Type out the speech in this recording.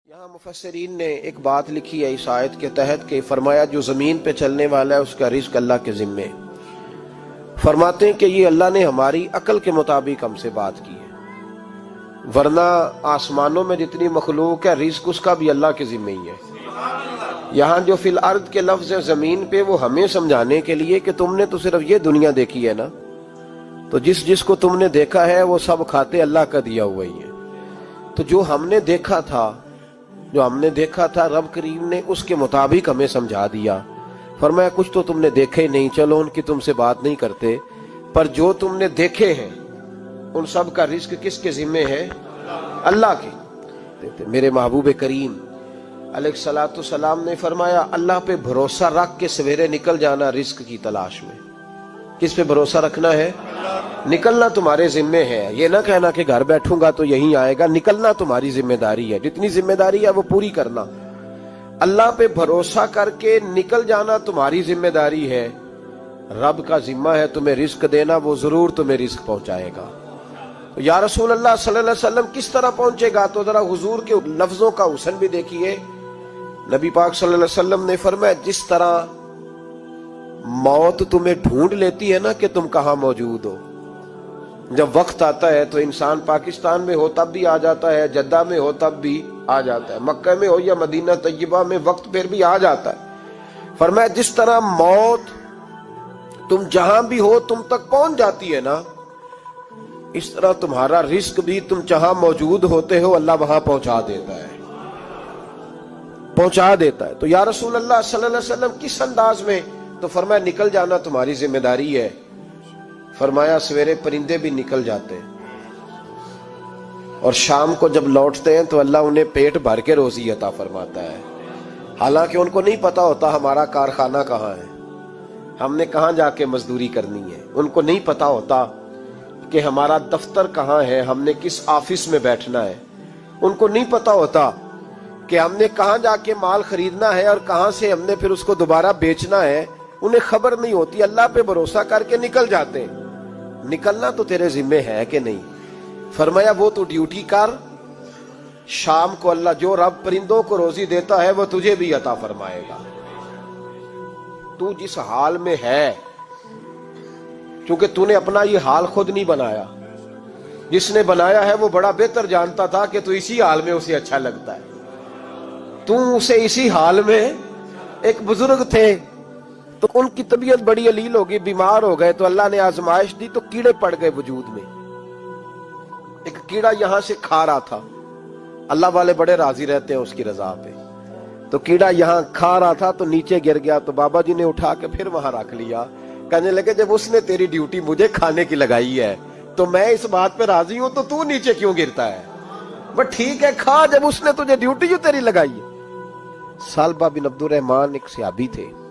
यहाँ मुफस्सिरीन ने एक बात लिखी है इस आयत के तहत कि फरमाया जो ज़मीन पे चलने वाला है उसका रिज़्क अल्लाह के ज़िम्मे। फरमाते हैं कि ये अल्लाह ने हमारी अकल के मुताबिक हमसे बात की है, वरना आसमानों में जितनी मखलूक है रिज़्क उसका भी अल्लाह के ज़िम्मे ही है। यहाँ जो फिल अर्द के लफ्ज़ है ज़मीन पे, वो हमें समझाने के लिए कि तुमने तो सिर्फ ये दुनिया देखी है ना, तो जिस जिसको तुमने देखा है वो सब खाते अल्लाह का दिया हुआ ही है। तो जो हमने देखा था रब करीम ने उसके मुताबिक हमें समझा दिया। फरमाया कुछ तो तुमने देखे ही नहीं, चलो उनकी तुमसे बात नहीं करते, पर जो तुमने देखे हैं उन सब का रिस्क किसके जिम्मे है? अल्लाह के। मेरे महबूब करीम अलैहिस्सलातु सलाम ने फरमाया अल्लाह पे भरोसा रख के सवेरे निकल जाना रिस्क की तलाश में। किस पे भरोसा रखना है? निकलना तुम्हारे जिम्मे है। ये ना कहना कि घर बैठूंगा तो यहीं आएगा, निकलना तुम्हारी जिम्मेदारी है। जितनी जिम्मेदारी है वो पूरी करना। अल्लाह पे भरोसा करके निकल जाना तुम्हारी जिम्मेदारी है। रब का जिम्मा है तुम्हें रिस्क देना, वो जरूर तुम्हें रिस्क पहुंचाएगा। तो या रसूल अल्लाह सल्लल्लाहु अलैहि वसल्लम किस तरह पहुंचेगा? तो जरा हुजूर के लफ्जों का हुस्न भी देखिए। नबी पाक सल्लल्लाहु अलैहि वसल्लम ने फरमाया जिस तरह मौत तुम्हें ढूंढ लेती है ना कि तुम कहां मौजूद हो, जब वक्त आता है तो इंसान पाकिस्तान में हो तब भी आ जाता है, जद्दा में हो तब भी आ जाता है, मक्का में हो या मदीना तैयबा में, वक्त फिर भी आ जाता है। फरमाया जिस तरह मौत तुम जहां भी हो तुम तक पहुंच जाती है ना, इस तरह तुम्हारा रिस्क भी तुम जहां मौजूद होते हो अल्लाह वहां पहुंचा देता है, पहुंचा देता है। तो या रसूल अल्लाह सल्लल्लाहु अलैहि वसल्लम किस अंदाज में? तो फरमाया निकल जाना तुम्हारी जिम्मेदारी है। फरमाया सवेरे परिंदे भी निकल जाते हैं और शाम को जब लौटते हैं तो अल्लाह उन्हें पेट भर के रोजी अता फरमाता है। हालांकि उनको नहीं पता होता हमारा कारखाना कहाँ है, हमने कहाँ जाके मजदूरी करनी है। उनको नहीं पता होता कि हमारा दफ्तर कहाँ है, हमने किस ऑफिस में बैठना है। उनको नहीं पता होता कि हमने कहाँ जाके माल खरीदना है और कहाँ से हमने फिर उसको दोबारा बेचना है। उन्हें खबर नहीं होती। अल्लाह पे भरोसा करके निकल जाते हैं। निकलना तो तेरे जिम्मे है कि नहीं? फरमाया वो तो ड्यूटी कर, शाम को अल्लाह जो रब परिंदों को रोजी देता है वो तुझे भी अता फरमाएगा। तू जिस हाल में है, क्योंकि तूने अपना ये हाल खुद नहीं बनाया, जिसने बनाया है वो बड़ा बेहतर जानता था कि तू इसी हाल में उसे अच्छा लगता है। तू उसे इसी हाल में, एक बुजुर्ग थे तो उनकी तबीयत बड़ी अलील होगी, बीमार हो गए, तो अल्लाह ने आजमाइश दी तो कीड़े पड़ गए वजूद में। एक कीड़ा यहां से खा रहा था, अल्लाह वाले बड़े राजी रहते हैं उसकी रजा पे। तो कीड़ा यहां खा रहा था तो नीचे गिर गया, तो बाबा जी ने उठा के फिर वहां रख लिया। कहने लगे जब उसने तेरी ड्यूटी मुझे खाने की लगाई है तो मैं इस बात पे राजी हूं, तो तू नीचे क्यों गिरता है? बट ठीक है खा, जब उसने तुझे ड्यूटी जो तेरी लगाई है। सालबा बिन अब्दुर्रहमान एक सहाबी थे,